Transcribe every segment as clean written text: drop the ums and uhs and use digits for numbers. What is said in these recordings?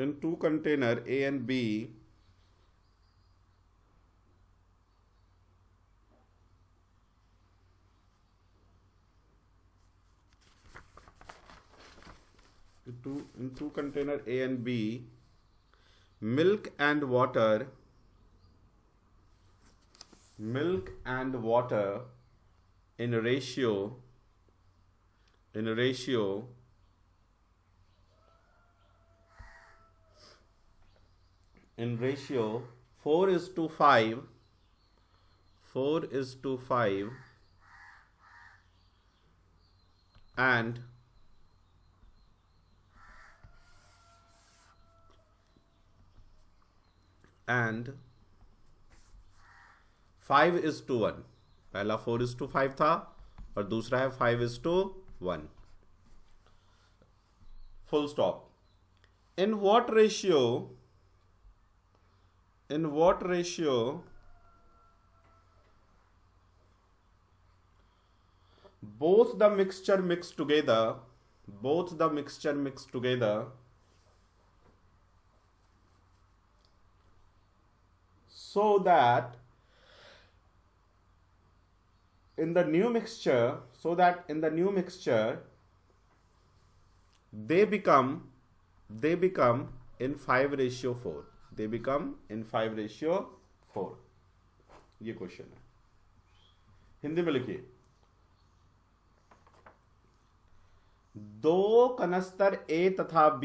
in two container A and B, in two container A and B, milk and water in ratio 4:5, and 5:1। पहला 4:5 था और दूसरा है 5:1। Full stop. In what ratio both the mixture mixed together so that in the new mixture they become in 5:4। they become in 5:4। ये question है, हिंदी में लिखिए। दो कनस्तर A तथा B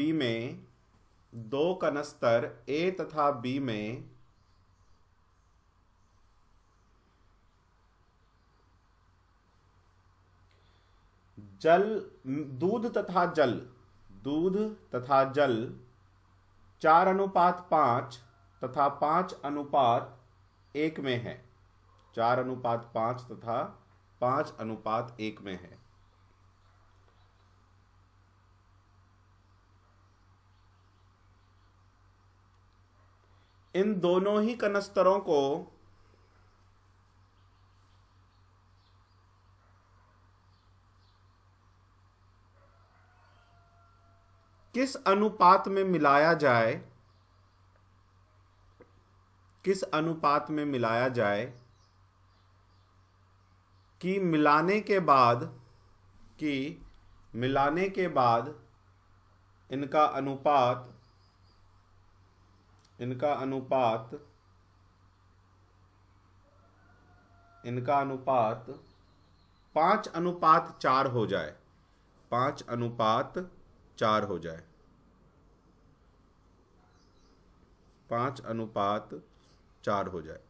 में दूध तथा जल 4:5 तथा 5:1 में है। 4:5 तथा 5:1 में है। इन दोनों ही कनस्तरों को किस अनुपात में मिलाया जाए कि मिलाने के बाद इनका अनुपात 5:4 हो जाए। 5:4 हो जाए। 5:4 हो जाए।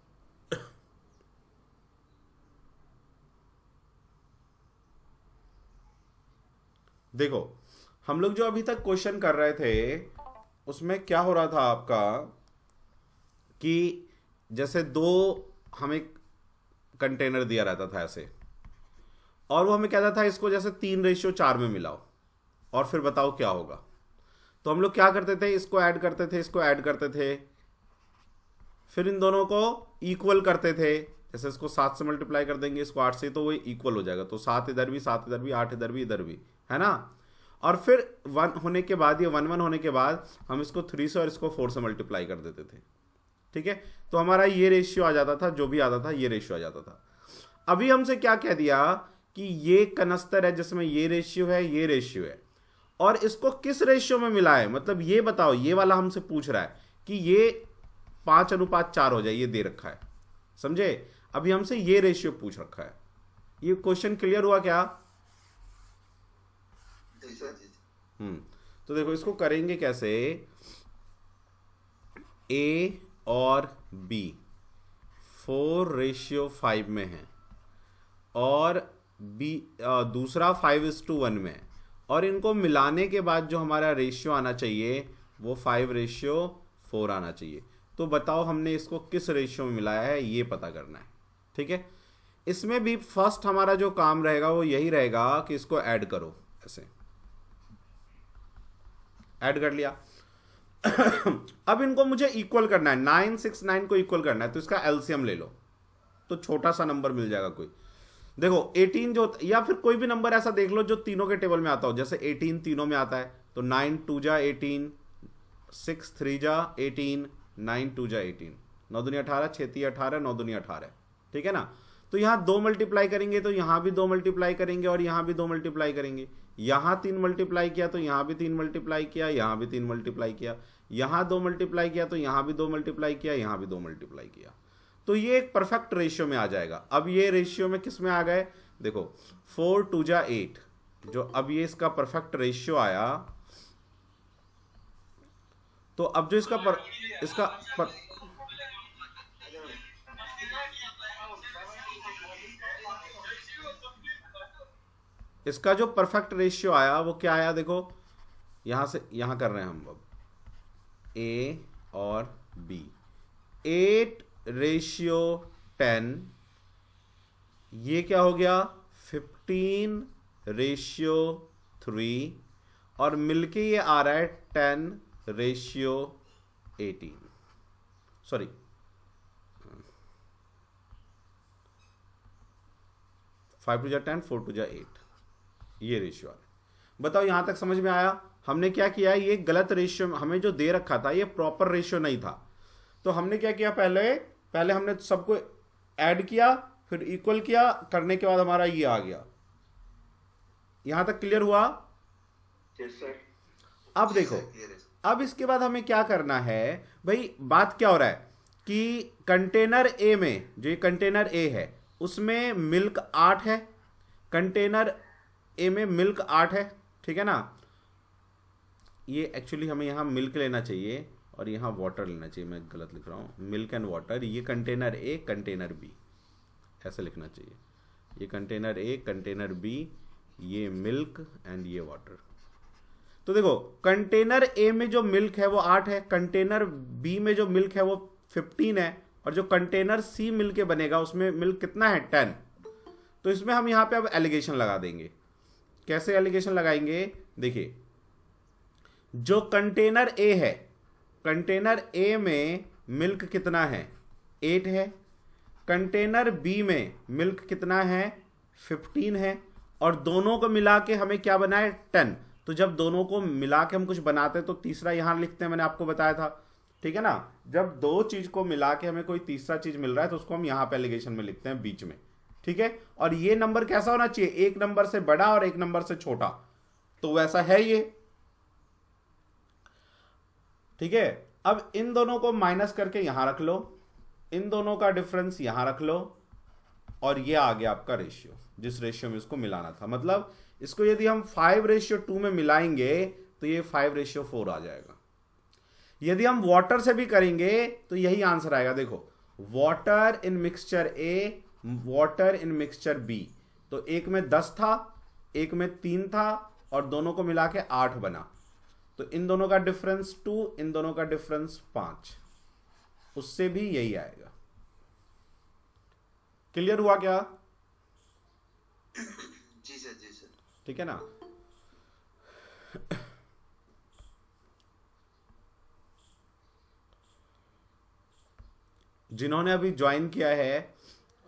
देखो, हम लोग जो अभी तक क्वेश्चन कर रहे थे उसमें क्या हो रहा था आपका कि जैसे हमें कंटेनर दिया रहता था ऐसे, और वो हमें कहता था इसको जैसे 3:4 में मिलाओ और फिर बताओ क्या होगा। तो हम लोग क्या करते थे, इसको ऐड करते थे, फिर इन दोनों को इक्वल करते थे। जैसे इसको 7 से मल्टीप्लाई कर देंगे, इसको 8 से, तो वो इक्वल हो जाएगा। तो 7 इधर भी, 8 इधर भी, है ना। और फिर 1 होने के बाद, ये 1 होने के बाद हम इसको 3 से और इसको 4 से मल्टीप्लाई कर देते थे। ठीक है, तो हमारा ये रेशियो आ जाता था, जो भी आता था ये रेशियो आ जाता था। अभी हमसे क्या कह दिया कि ये कनस्तर है जिसमें ये रेशियो है, और इसको किस रेशियो में मिलाए, मतलब ये बताओ। ये वाला हमसे पूछ रहा है कि ये 5:4 हो जाए, ये दे रखा है, समझे। अभी हमसे ये रेशियो पूछ रखा है। ये क्वेश्चन क्लियर हुआ क्या? तो देखो इसको करेंगे कैसे। A और B 4:5 में है, और दूसरा 5:1 में है, और इनको मिलाने के बाद जो हमारा रेशियो आना चाहिए वो 5:4 आना चाहिए। तो बताओ हमने इसको किस रेशियो में मिलाया है, ये पता करना है। ठीक है, इसमें भी फर्स्ट हमारा जो काम रहेगा वो यही रहेगा कि इसको ऐड करो। ऐसे ऐड कर लिया। अब इनको मुझे इक्वल करना है, 969 को इक्वल करना है, तो इसका एलसीएम ले लो, तो छोटा सा नंबर मिल जाएगा कोई। देखो 18 जो, या फिर कोई भी नंबर ऐसा देख लो जो तीनों के टेबल में आता हो। जैसे 18 तीनों में आता है, तो 9 2 जा 18, 6 3 जा 18, 9 2 जा 18, 9 दूनी 18, 6 3 18, 9 दूनी 18, ठीक है ना। तो यहाँ 2 मल्टीप्लाई करेंगे तो यहाँ भी 2 मल्टीप्लाई करेंगे और यहाँ भी 2 मल्टीप्लाई करेंगे। यहाँ 3 मल्टीप्लाई किया तो यहाँ भी 3 मल्टीप्लाई किया, यहाँ भी 3 मल्टीप्लाई किया, यहाँ 2 मल्टीप्लाई किया तो यहाँ भी 2 मल्टीप्लाई किया, यहाँ भी 2 मल्टीप्लाई किया। तो ये एक परफेक्ट रेशियो में आ जाएगा। अब ये रेशियो में किस में आ गए, देखो 4 2 जा 8, जो अब ये इसका परफेक्ट रेशियो आया। तो अब जो इसका जो परफेक्ट रेशियो आया वो क्या आया, देखो यहां से यहां कर रहे हैं हम अब ए और बी, 8:10, ये क्या हो गया 15:3, और मिलके ये आ रहा है 10:18, सॉरी 5 2 जा 10, 4 2 जा 8, ये रेशियो आ रहा है। बताओ यहां तक समझ में आया। हमने क्या किया, ये गलत रेशियो हमें जो दे रखा था ये प्रॉपर रेशियो नहीं था। तो हमने क्या किया, पहले हमने सबको ऐड किया, फिर इक्वल किया, करने के बाद हमारा ये आ गया। यहां तक क्लियर हुआ? Yes sir. अब देखो, अब इसके बाद हमें क्या करना है भाई, बात क्या हो रहा है कि कंटेनर ए में, जो ये कंटेनर ए है उसमें मिल्क 8 है, कंटेनर ए में मिल्क 8 है, ठीक है ना। ये एक्चुअली हमें यहाँ मिल्क लेना चाहिए और यहाँ वाटर लेना चाहिए, मैं गलत लिख रहा हूँ, मिल्क एंड वाटर। ये कंटेनर ए कंटेनर बी, ऐसे लिखना चाहिए, ये कंटेनर ए कंटेनर बी, ये मिल्क एंड ये वाटर। तो देखो कंटेनर ए में जो मिल्क है वो 8 है, कंटेनर बी में जो मिल्क है वो 15 है, और जो कंटेनर सी मिलके बनेगा उसमें मिल्क कितना है 10। तो इसमें हम यहाँ पे अब एलिगेशन लगा देंगे। कैसे एलिगेशन लगाएंगे, देखिए जो कंटेनर ए है, कंटेनर ए में मिल्क कितना है 8 है, कंटेनर बी में मिल्क कितना है 15 है, और दोनों को मिला के हमें क्या बना है 10। तो जब दोनों को मिला के हम कुछ बनाते हैं तो तीसरा यहां लिखते हैं, मैंने आपको बताया था, ठीक है ना। जब दो चीज को मिला के हमें कोई तीसरा चीज मिल रहा है तो उसको हम यहां पे एलिगेशन में लिखते हैं बीच में, ठीक है। और ये नंबर कैसा होना चाहिए, एक नंबर से बड़ा और एक नंबर से छोटा, तो वैसा है ये, ठीक है। अब इन दोनों को माइनस करके यहां रख लो, इन दोनों का डिफरेंस यहां रख लो, और ये आ गया आपका रेशियो, जिस रेशियो में इसको मिलाना था। मतलब इसको यदि हम 5:2 में मिलाएंगे तो ये 5:4 आ जाएगा। यदि हम वाटर से भी करेंगे तो यही आंसर आएगा। देखो water in mixture A, water in mixture B, तो एक में 10 था, एक में 3 था, और दोनों को मिला के 8 बना। तो इन दोनों का डिफरेंस 2, इन दोनों का डिफरेंस 5, उससे भी यही आएगा। क्लियर हुआ क्या? जी सर, जी सर। ठीक है ना। जिन्होंने अभी ज्वाइन किया है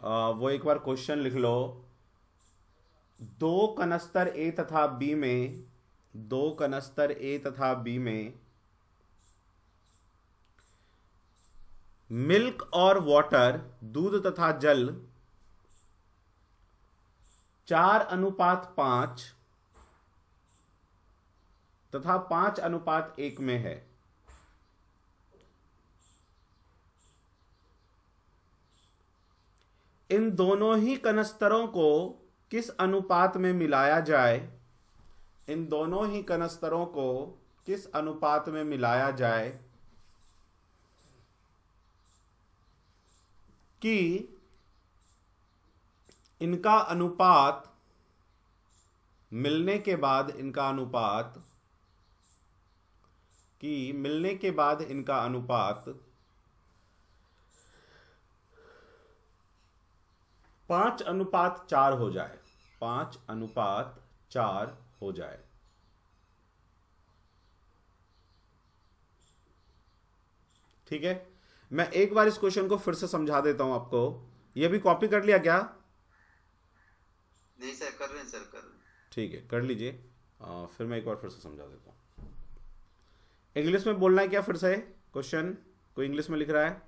वो एक बार क्वेश्चन लिख लो। दो कनस्तर ए तथा बी में, दो कनस्तर ए तथा बी में मिल्क और वाटर, दूध तथा जल 4:5 तथा 5:1 में है। इन दोनों ही कनस्तरों को किस अनुपात में मिलाया जाए, इन दोनों ही कनस्तरों को किस अनुपात में मिलाया जाए कि इनका अनुपात मिलने के बाद, इनका अनुपात कि मिलने के बाद इनका अनुपात 5:4 हो जाए, 5:4 हो जाए। ठीक है, मैं एक बार इस क्वेश्चन को फिर से समझा देता हूं आपको। ये भी कॉपी कर लिया क्या? नहीं सर, कर रहे हैं सर, कर रहे हैं। ठीक है, कर लीजिए। फिर मैं एक बार फिर से समझा देता हूं। इंग्लिश में बोलना है क्या फिर से क्वेश्चन? कोई इंग्लिश में लिख रहा है?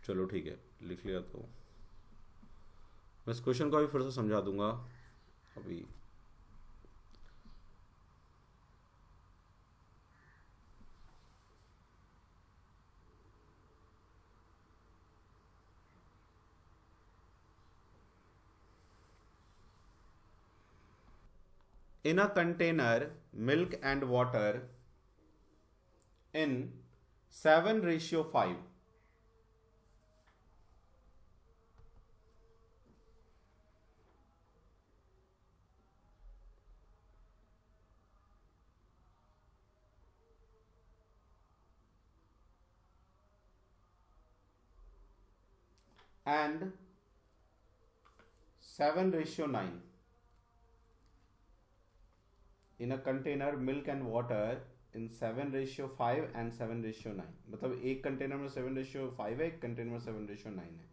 चलो ठीक है, लिख लिया तो मैं इस क्वेश्चन को अभी फिर से समझा दूंगा अभी। In a container, milk and water in 7:5. And 7:9. In a container, milk and water in 7:5 and 7:9. मतलब एक कंटेनर में 7:5 है, एक कंटेनर में 7:9 है।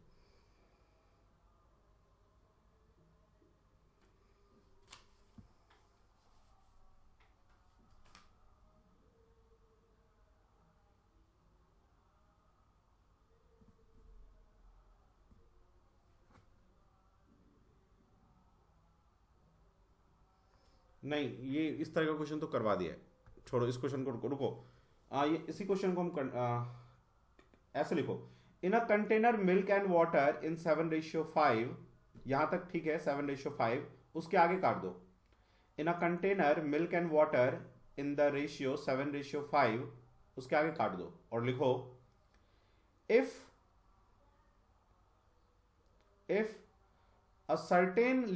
नहीं, ये इस तरह का क्वेश्चन तो करवा दिया है, छोड़ो इस क्वेश्चन को, रुको रुको। ये इसी क्वेश्चन को हम ऐसे लिखो, in a container milk and water in 7:5। यहां तक ठीक है, 7:5। उसके आगे काट दो, in a container milk and water in the ratio 7:5। उसके आगे काट दो और लिखो, if a certain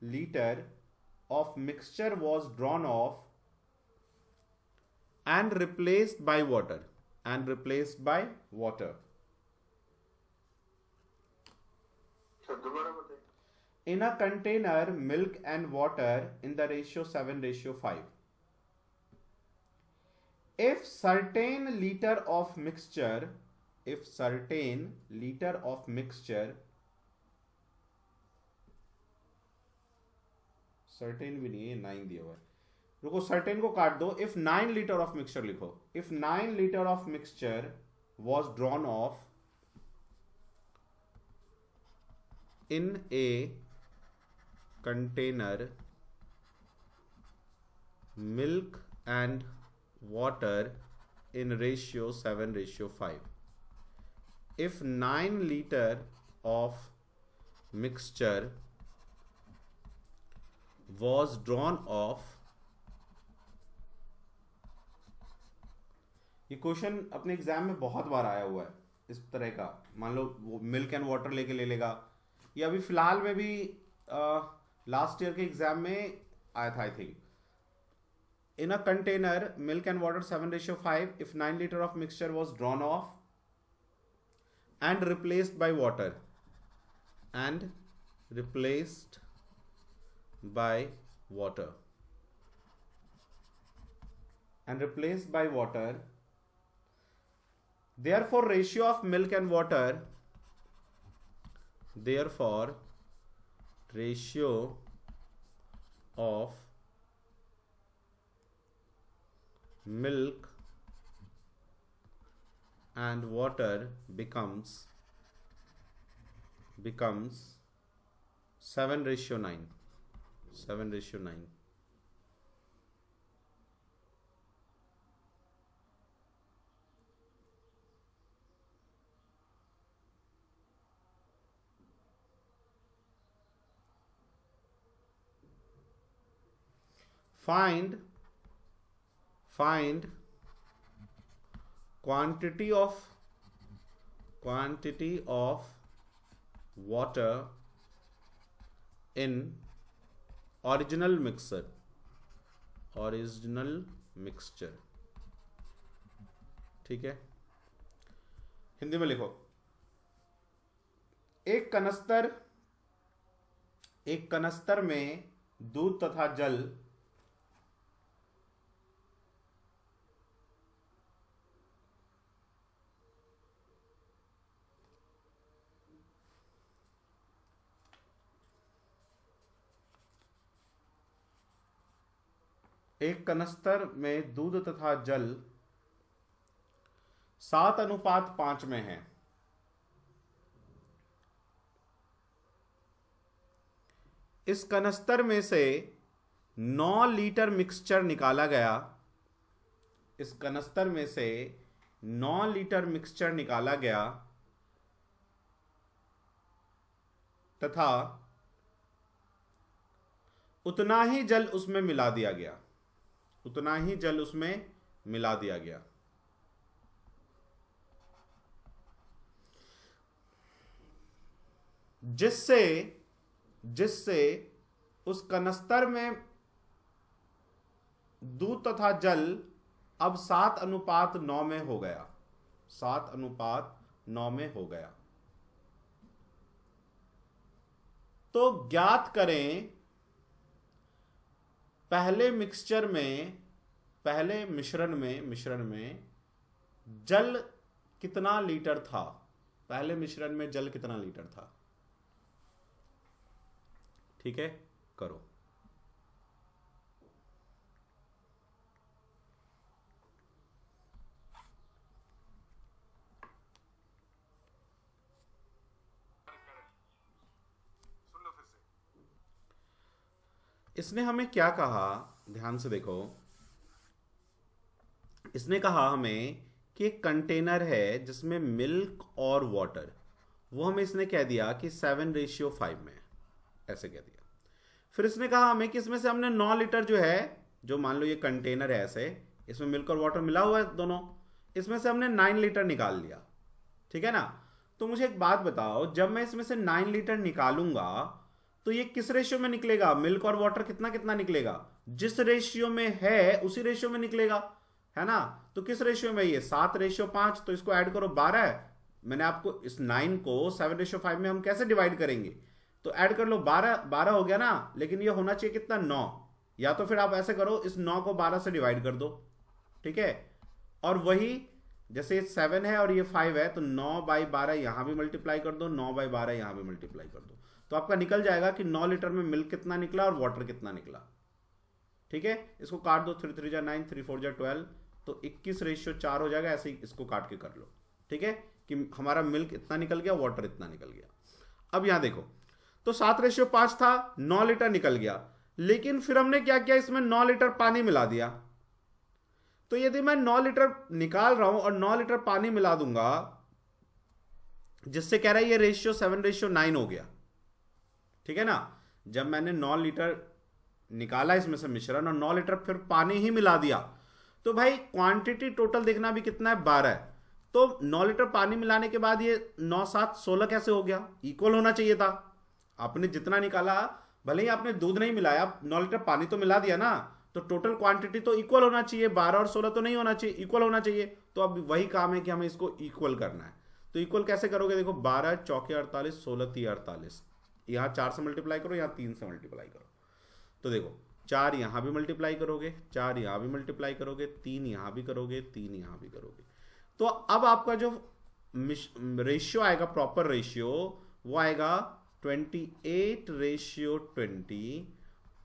liter of mixture was drawn off and replaced by water दोबारा बताइए। in a container milk and water in the ratio 7:5, if certain liter of mixture certain भी नहीं है, 9 दिया हुआ है, रुको सर्टेन को काट दो, इफ 9 लीटर ऑफ मिक्सचर लिखो, if 9 litre of mixture was drawn of in a container milk and water in ratio 7:5, if 9 liter of mixture was drawn off। ये क्वेश्चन अपने एग्जाम में बहुत बार आया हुआ है इस तरह का। मान लो वो मिल्क एंड वाटर लेके ले लेगा, ये अभी फिलहाल में भी लास्ट ईयर के एग्जाम में आया था I think. In a container, milk and water 7:5, if 9 liter of mixture was drawn off and replaced by water, therefore ratio of milk and water, milk and water becomes 7:9। find quantity of water in original mixture। ठीक है, हिंदी में लिखो, एक कनस्तर में दूध तथा जल एक कनस्तर में दूध तथा जल 7:5 में है। इस कनस्तर में से 9 लीटर मिक्सचर निकाला गया। इस कनस्तर में से 9 लीटर मिक्सचर निकाला गया तथा उतना ही जल उसमें मिला दिया गया। उतना ही जल उसमें मिला दिया गया। जिससे जिससे उस कनस्तर में दूध तथा जल अब 7:9 में हो गया। 7:9 में हो गया। तो ज्ञात करें पहले मिश्रण में जल कितना लीटर था। पहले मिश्रण में जल कितना लीटर था। ठीक है, करो। इसने हमें क्या कहा, ध्यान से देखो। इसने कहा हमें कि एक कंटेनर है जिसमें मिल्क और वाटर, वो हमें इसने कह दिया कि 7:5 में, ऐसे कह दिया। फिर इसने कहा हमें कि इसमें से हमने 9 लीटर जो है, जो मान लो ये कंटेनर है ऐसे, इसमें मिल्क और वाटर मिला हुआ है दोनों, इसमें से हमने 9 लीटर निकाल लिया। ठीक है ना। तो मुझे एक बात बताओ, जब मैं इसमें से 9 लीटर निकालूंगा तो ये किस रेशियो में निकलेगा। मिल्क और वाटर कितना कितना निकलेगा, जिस रेशियो में है उसी रेशियो में निकलेगा, है ना। तो किस रेशियो में, ये 7:5। तो इसको ऐड करो 12 है। मैंने आपको इस 9 को 7:5 में हम कैसे डिवाइड करेंगे, तो ऐड कर लो 12 हो गया ना। लेकिन ये होना चाहिए कितना, 9। या तो फिर आप ऐसे करो, इस 9 को 12 से डिवाइड कर दो। ठीक है। और वही जैसे 7 है और ये 5 है, तो 9/12 यहां भी मल्टीप्लाई कर दो, 9/12 यहां भी मल्टीप्लाई कर दो। तो आपका निकल जाएगा कि 9 लीटर में मिल्क कितना निकला और वाटर कितना निकला। ठीक है। इसको काट दो, 3 3 9, 3 4 12, तो 21:4 हो जाएगा। ऐसे ही इसको काट के कर लो। ठीक है, कि हमारा मिल्क इतना निकल गया, वाटर इतना निकल गया। अब यहां देखो, तो 7:5 था, 9 लीटर निकल गया। लेकिन फिर हमने क्या किया, इसमें 9 लीटर पानी मिला दिया। तो यदि मैं 9 लीटर निकाल रहा हूं और 9 लीटर पानी मिला दूंगा, जिससे कह रहा है ये रेशियो 7:9 हो गया। ठीक है ना। जब मैंने 9 लीटर निकाला इसमें से मिश्रण और 9 लीटर फिर पानी ही मिला दिया, तो भाई क्वांटिटी टोटल देखना भी कितना है, 12 है। तो 9 लीटर पानी मिलाने के बाद ये 9 7 16 कैसे हो गया, इक्वल होना चाहिए था। आपने जितना निकाला, भले ही आपने दूध नहीं मिलाया, 9 लीटर पानी तो मिला दिया ना, तो टोटल क्वांटिटी तो इक्वल होना चाहिए। 12 और 16 तो नहीं होना चाहिए, इक्वल होना चाहिए। तो अब वही काम है कि हमें इसको इक्वल करना है। तो इक्वल कैसे करोगे, देखो 12 चौके 48, 16 3 48, यहां 4 से मल्टीप्लाई करो, यहां 3 से मल्टीप्लाई करो। तो देखो 4 यहां भी मल्टीप्लाई करोगे, 4 यहां भी मल्टीप्लाई करोगे, 3 यहां भी करोगे, 3 यहां भी करोगे। तो अब आपका जो रेशियो आएगा, प्रॉपर रेशियो, वो आएगा 28:20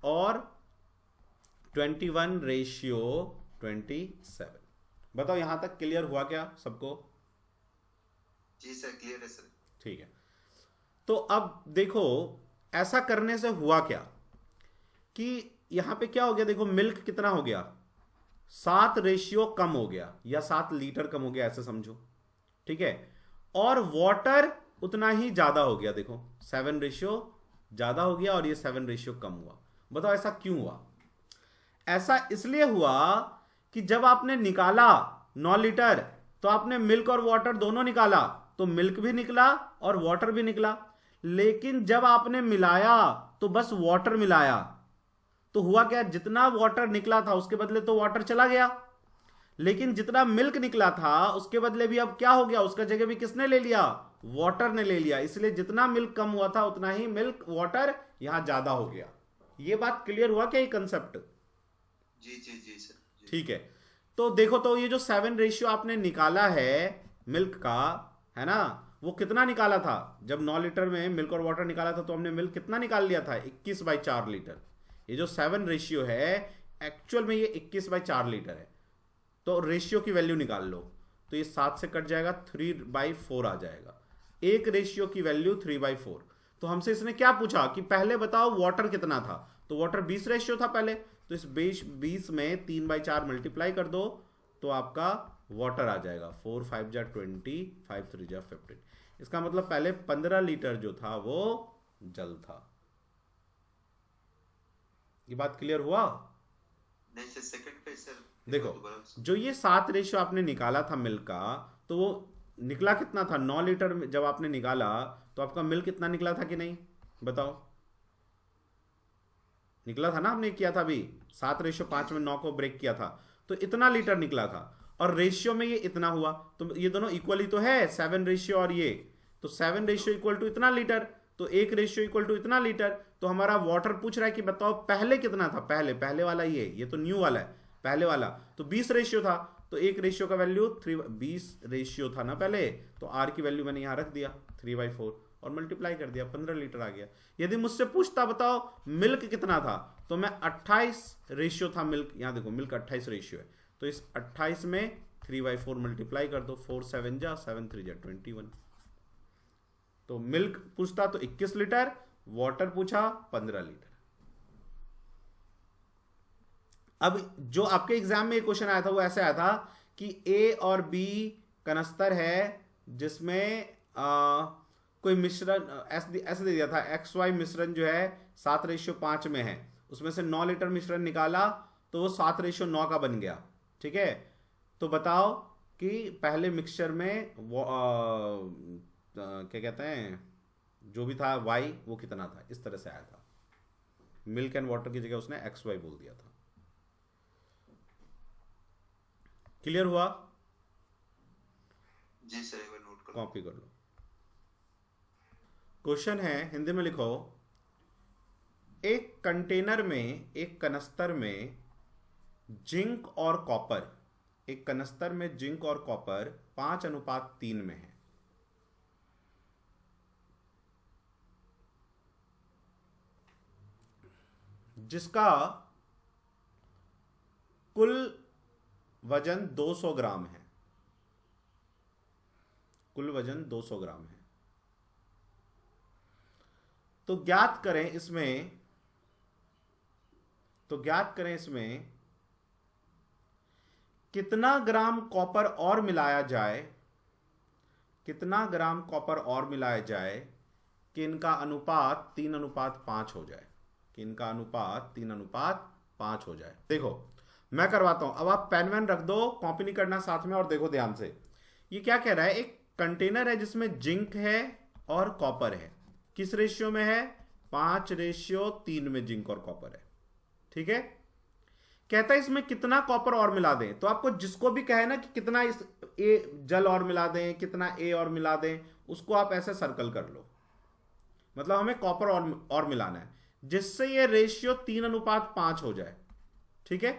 और 21:27। बताओ यहां तक क्लियर हुआ क्या सबको। जी सर, क्लियर है सर। ठीक है। तो अब देखो ऐसा करने से हुआ क्या कि यहां पे क्या हो गया, देखो मिल्क कितना हो गया, 7 रेशियो कम हो गया, या 7 लीटर कम हो गया, ऐसे समझो। ठीक है। और वाटर उतना ही ज्यादा हो गया, देखो 7 रेशियो ज्यादा हो गया और ये 7 रेशियो कम हुआ। बताओ ऐसा क्यों हुआ। ऐसा इसलिए हुआ कि जब आपने निकाला 9 लीटर, तो आपने मिल्क और वाटर दोनों निकाला, तो मिल्क भी निकला और वाटर भी निकला। लेकिन जब आपने मिलाया तो बस वाटर मिलाया, तो हुआ क्या, जितना वाटर निकला था उसके बदले तो वाटर चला गया, लेकिन जितना मिल्क निकला था उसके बदले भी अब क्या हो गया, उसका जगह भी किसने ले लिया, वाटर ने ले लिया। इसलिए जितना मिल्क कम हुआ था उतना ही मिल्क वाटर यहां ज्यादा हो गया। ये बात क्लियर हुआ क्या, ये कंसेप्ट। जी जी जी सर। ठीक है। तो देखो, तो ये जो 7 रेशियो आपने निकाला है मिल्क का, है ना, वो कितना निकाला था। जब 9 लीटर में मिल्क और वाटर निकाला था तो हमने मिल्क कितना निकाल लिया था, 21/4 लीटर। ये जो 7 रेशियो है, एक्चुअल में ये 21/4 लीटर है, तो रेशियो की वैल्यू निकाल लो, तो ये 7 से कट जाएगा, 3/4 आ जाएगा। एक रेशियो की वैल्यू 3/4। तो हमसे इसने क्या पूछा कि पहले बताओ वाटर कितना था, तो वाटर 20 रेशियो था पहले, तो इस 20 में 3/4 मल्टीप्लाई कर दो तो आपका वाटर आ जाएगा 4 5 जा 20, 5 3 जा 15। इसका मतलब पहले 15 लीटर जो था वो जल था। ये बात क्लियर हुआ? नहीं सर, सेकंड पे सर देखो जो ये 7 रेशियो आपने निकाला था मिल्क का, तो वो निकला कितना था? 9 लीटर में जब आपने निकाला तो आपका मिल्क कितना निकला था कि नहीं, बताओ? निकला था ना, हमने किया था अभी 7/5 में 9 को ब्रेक किया था, तो इतना लीटर निकला था, और रेशियो में ये इतना हुआ, तो ये दोनों इक्वल ही तो है, 7 रेशियो और ये, तो 7 रेशियो इक्वल टू इतना लीटर, तो 1 रेशियो इक्वल टू इतना लीटर। तो हमारा वाटर पूछ रहा है कि बताओ पहले कितना था, पहले वाला ये तो न्यू वाला है, पहले वाला तो 20 रेशियो था, तो 1 रेशियो का वैल्यू 20 रेशियो था ना पहले, तो आर की वैल्यू मैंने यहां रख दिया 3/4 और मल्टीप्लाई कर दिया, 15 लीटर आ गया। यदि मुझसे पूछता बताओ मिल्क कितना था, तो मैं 28 रेशियो था मिल्क, यहां देखो मिल्क 28 रेशियो है, तो इस 28 में 3/4 मल्टीप्लाई कर दो, 4 7 जा 7 3 जा 21। तो मिल्क पूछता तो 21 लीटर, वाटर पूछा 15 लीटर। अब जो आपके एग्जाम में क्वेश्चन आया था वो ऐसे आया था कि ए और बी कनस्तर है जिसमें कोई मिश्रण ऐसे दे दिया था, XY मिश्रण जो है 7/5 में है, उसमें से 9 लीटर मिश्रण निकाला तो वो 7/9 का बन गया, ठीक है? तो बताओ कि पहले मिक्सचर में क्या कहते हैं जो भी था Y वो कितना था, इस तरह से आया था। मिल्क एंड वाटर की जगह उसने XY बोल दिया था। क्लियर हुआ? जी सर, एक बार नोट करो, कॉपी कर लो। क्वेश्चन है, हिंदी में लिखो, एक कंटेनर में, एक कनस्तर में जिंक और कॉपर, एक कनस्तर में जिंक और कॉपर 5:3 में है। जिसका कुल वजन 200 ग्राम है, कुल वजन 200 ग्राम है। तो ज्ञात करें इसमें कितना ग्राम कॉपर और मिलाया जाए, कितना ग्राम कॉपर और मिलाया जाए कि इनका अनुपात 3:5 हो जाए, कि इनका अनुपात 3:5 हो जाए। देखो मैं करवाता हूं, अब आप पेन वैन रख दो, कॉपी नहीं करना साथ में, और देखो ध्यान से ये क्या कह रहा है। एक कंटेनर है जिसमें जिंक है और कॉपर है, किस रेशियो में है? 5/3 में जिंक और कॉपर है, ठीक है? कहता है इसमें कितना कॉपर और मिला दें, तो आपको जिसको भी कहे ना कि कितना इस ए जल और मिला दें, कितना ए और मिला दें, उसको आप ऐसे सर्कल कर लो, मतलब हमें कॉपर और मिलाना है जिससे ये रेशियो 3:5 हो जाए, ठीक है?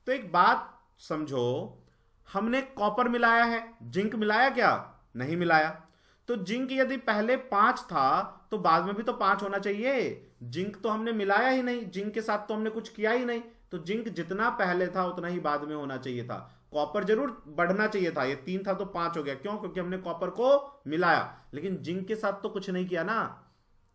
तो एक बात समझो, हमने कॉपर मिलाया है, जिंक मिलाया क्या? नहीं मिलाया। तो जिंक यदि पहले 5 था तो बाद में भी तो 5 होना चाहिए। जिंक तो हमने मिलाया ही नहीं, जिंक के साथ तो हमने कुछ किया ही नहीं, तो जिंक जितना पहले था उतना ही बाद में होना चाहिए था। कॉपर जरूर बढ़ना चाहिए था, ये 3 था तो 5 हो गया, क्यों? क्योंकि हमने कॉपर को मिलाया, लेकिन जिंक के साथ तो कुछ नहीं किया ना,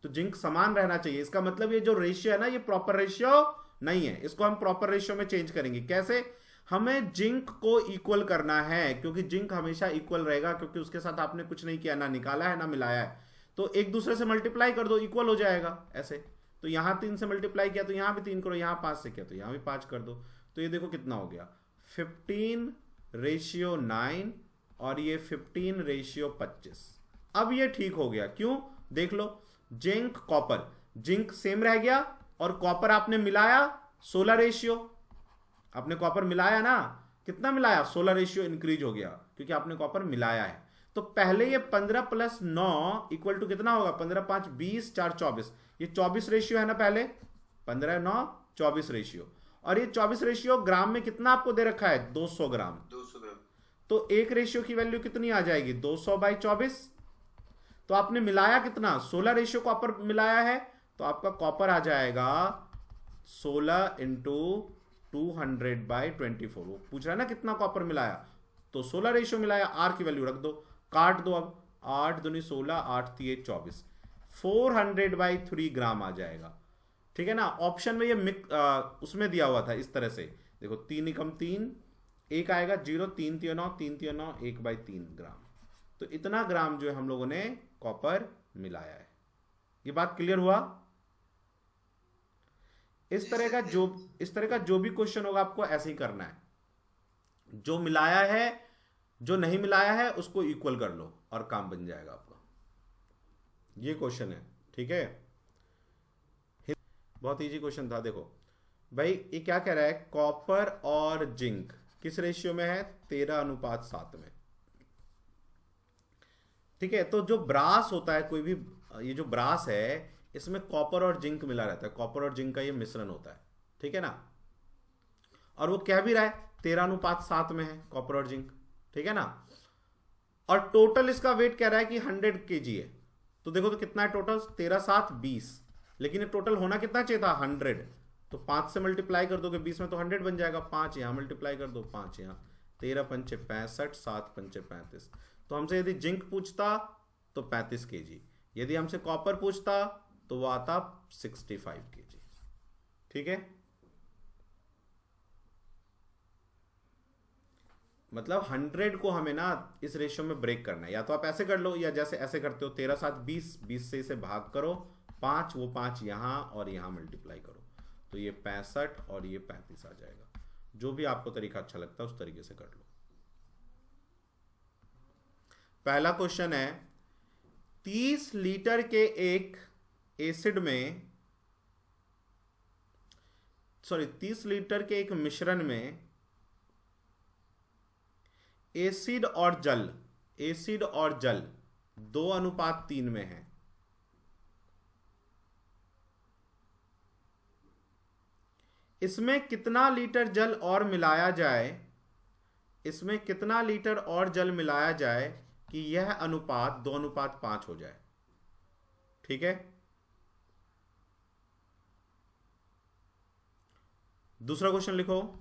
तो जिंक समान रहना चाहिए। इसका मतलब ये जो रेशियो है ना, ये प्रॉपर रेशियो नहीं है, इसको हम प्रॉपर रेशियो में चेंज करेंगे। कैसे? हमें जिंक को इक्वल करना है, क्योंकि जिंक हमेशा इक्वल रहेगा, क्योंकि उसके साथ आपने कुछ नहीं किया, ना निकाला है ना मिलाया है। तो एक दूसरे से मल्टीप्लाई कर दो, इक्वल हो जाएगा ऐसे। तो यहां 3 से मल्टीप्लाई किया तो यहां भी 3 करो, यहां 5 से किया तो यहां भी 5 कर दो। तो ये देखो कितना हो गया, 15/9 और ये 15/25। अब ये ठीक हो गया, क्यों? देख लो, जिंक कॉपर, जिंक सेम रह गया और कॉपर आपने मिलाया 16 रेशियो, आपने कॉपर मिलाया ना, कितना मिलाया? 16 रेशियो इंक्रीज हो गया, क्योंकि आपने कॉपर मिलाया है। तो पहले ये 15 + 9 इक्वल टू कितना होगा? 15 5 20 4 24, ये 24 रेशियो है ना, पहले 15 9 24 रेशियो, और ये 24 रेशियो ग्राम में कितना आपको दे रखा है? 200 ग्राम। 200 ग्राम। तो एक रेशियो की वैल्यू कितनी आ जाएगी? 200/24। तो आपने मिलाया कितना? 16 रेशियो कॉपर मिलाया है, तो आपका कॉपर आ जाएगा 16 × 200/24, वो पूछ रहा है ना कितना कॉपर मिलाया, तो 16 रेशियो मिलाया, आर की वैल्यू रख दो, काट दो, अब 8 दूनी 16, 8 3 24, 400/3 ग्राम आ जाएगा। ठीक है ना। ऑप्शन में ये उसमें दिया हुआ था इस तरह से, देखो 3 एकम 3, एक आएगा 0, 3 3 9, 3 3 9, 1/3 ग्राम। तो इतना ग्राम जो है हम लोगों ने कॉपर मिलाया है। ये बात क्लियर हुआ। इस तरह का जो भी क्वेश्चन होगा आपको ऐसे ही करना है, जो मिलाया है जो नहीं मिलाया है उसको इक्वल कर लो और काम बन जाएगा आपका। ये क्वेश्चन है, ठीक है। बहुत इजी क्वेश्चन था। देखो भाई ये क्या कह रहा है, कॉपर और जिंक किस रेशियो में है, 13:7 में। ठीक है। तो जो ब्रास होता है, कोई भी, ये जो ब्रास है इसमें कॉपर और जिंक मिला रहता है, कॉपर और जिंक का ये मिश्रण होता है, ठीक है ना। और वो कह भी रहा है 13:7 में है कॉपर और जिंक, ठीक है ना। और टोटल इसका वेट कह रहा है कि 100 kg है। तो देखो तो कितना है टोटल, 13 7 20, लेकिन ये टोटल होना कितना चाहिए था, 100। तो 5 से मल्टीप्लाई कर दोगे 20 में तो 100 बन जाएगा, 5 यहां मल्टीप्लाई कर दो, 5 यहां, 13 पंचे 65, 7 पंचे 35। तो हमसे यदि जिंक पूछता तो 35 kg, यदि हमसे कॉपर पूछता तो वो आता 65 kg। ठीक है। मतलब 100 को हमें ना इस रेशियो में ब्रेक करना है, या तो आप ऐसे कर लो, या जैसे ऐसे करते हो 13 7 20, 20 से इसे भाग करो 5, वो 5 यहां और यहां मल्टीप्लाई करो, तो ये 65 और ये 35 आ जाएगा। जो भी आपको तरीका अच्छा लगता है उस तरीके से कर लो। पहला क्वेश्चन है, 30 लीटर के एक एसिड में, 30 लीटर के एक मिश्रण में एसिड और जल 2:3 में है। इसमें कितना लीटर जल और मिलाया जाए, इसमें कितना लीटर और जल मिलाया जाए कि यह अनुपात 2:5 हो जाए। ठीक है। दूसरा क्वेश्चन लिखो,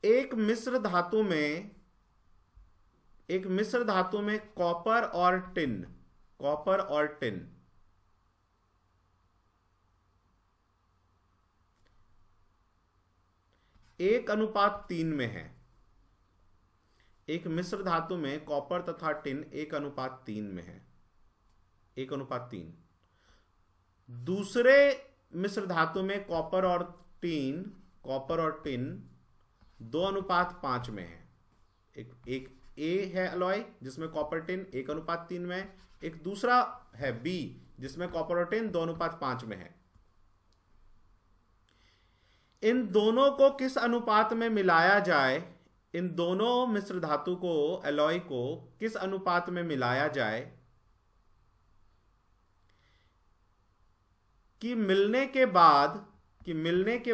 एक मिश्र धातु में कॉपर और टिन 1:3 में है। एक मिश्र धातु में कॉपर तथा टिन 1:3 में है, 1:3। दूसरे मिश्र धातु में कॉपर और टिन 2:5 में है। एक ए है अलॉय जिसमें कॉपर टिन 1:3 में है, एक दूसरा है बी जिसमें कॉपर और टिन 2:5 में है। इन दोनों को किस अनुपात में मिलाया जाए, इन दोनों मिश्र धातु को, अलॉय को किस अनुपात में मिलाया जाए कि मिलने के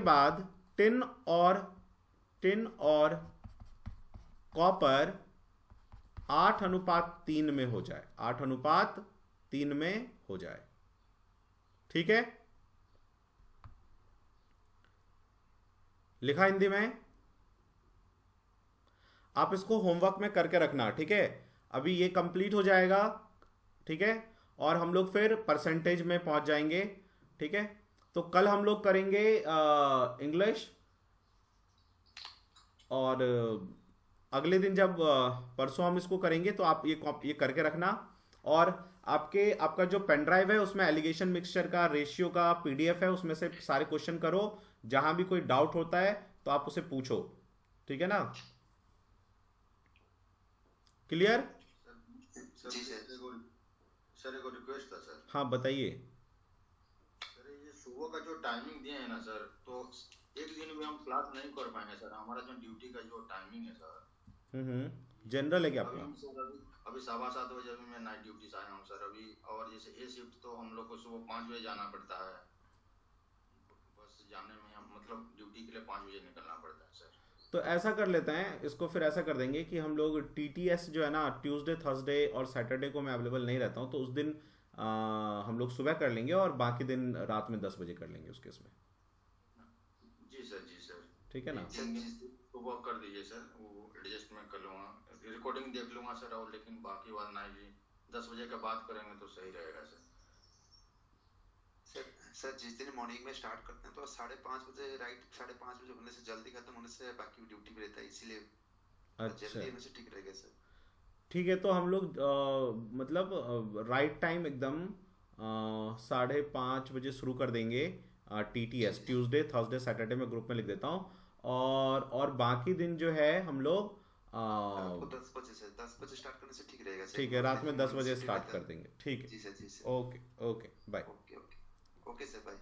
बाद टिन और कॉपर 8:3 में हो जाए, 8:3 में हो जाए। ठीक है। लिखा हिंदी में, आप इसको होमवर्क में करके रखना। ठीक है। अभी ये कंप्लीट हो जाएगा, ठीक है, और हम लोग फिर परसेंटेज में पहुंच जाएंगे। ठीक है। तो कल हम लोग करेंगे इंग्लिश, और अगले दिन जब परसों हम इसको करेंगे तो आप ये करके रखना। और आपका जो पेन ड्राइव है उसमें एलिगेशन मिक्सचर का रेशियो का पीडीएफ है, उसमें से सारे क्वेश्चन करो। जहां भी कोई डाउट होता है तो आप उसे पूछो। ठीक है ना। क्लियर। जी सर, एक रिक्वेस्ट था सर। हाँ बताइए। सर ये सुबह का जो टाइमिंग दिए हैं ना सर, तो एक दिन भी हम क्लास नहीं कर पाएंगे सर। हमारा जो ड्यूटी का जो टाइमिंग है सर, जनरल है क्या आपका? अभी 7:15 बजे अभी मैं नाइट ड्यूटी से आया हूँ सर अभी। और जैसे ए शिफ्ट तो हम लोग को सुबह 5 बजे जाना पड़ता है। बस जाने में मतलब ड्यूटी के लिए 5 बजे निकलना पड़ता है सर। तो ऐसा कर लेते हैं, इसको फिर ऐसा कर देंगे कि हम लोग टीटीएस जो है ना, ट्यूसडे थर्सडे और सैटरडे को मैं अवेलेबल नहीं रहता हूँ, तो उस दिन हम लोग सुबह कर लेंगे और बाकी दिन रात में 10 बजे कर लेंगे उस केस में। जी सर, जी सर। ठीक है ना? एक दिन सुबह कर दीजिए सर, वो एडजस्ट मैं कर लूँगा, रिकॉर्डिंग देख लूँगा सर, और लेकिन बाकी बात ना जी 10 बजे के बाद करेंगे तो सही रहेगा सर। सर सर जिस दिन मॉर्निंग में स्टार्ट करते हैं तो 5:30 बजे, राइट 5:30 बजे होने से, जल्दी खत्म होने से बाकी ड्यूटी पे रहता है, इसीलिए अच्छा, जल्दी होने से ठीक रहेगा सर। ठीक है। तो हम लोग मतलब राइट टाइम एकदम 5:30 बजे शुरू कर देंगे। TTS, जी ट्यूसडे थर्सडे सैटरडे में ग्रुप में लिख देता हूँ। और बाकी दिन जो है हम लोग रात को 10 बजे से, 10 बजे स्टार्ट करने से ठीक रहेगा सर, ठीक है, रात में 10 मॉर्निंग बजे शिफ्ट स्टार्ट रहता कर है। देंगे। ठीक जी है। सर, जी sir. Okay okay bye. Okay okay okay sir, bye.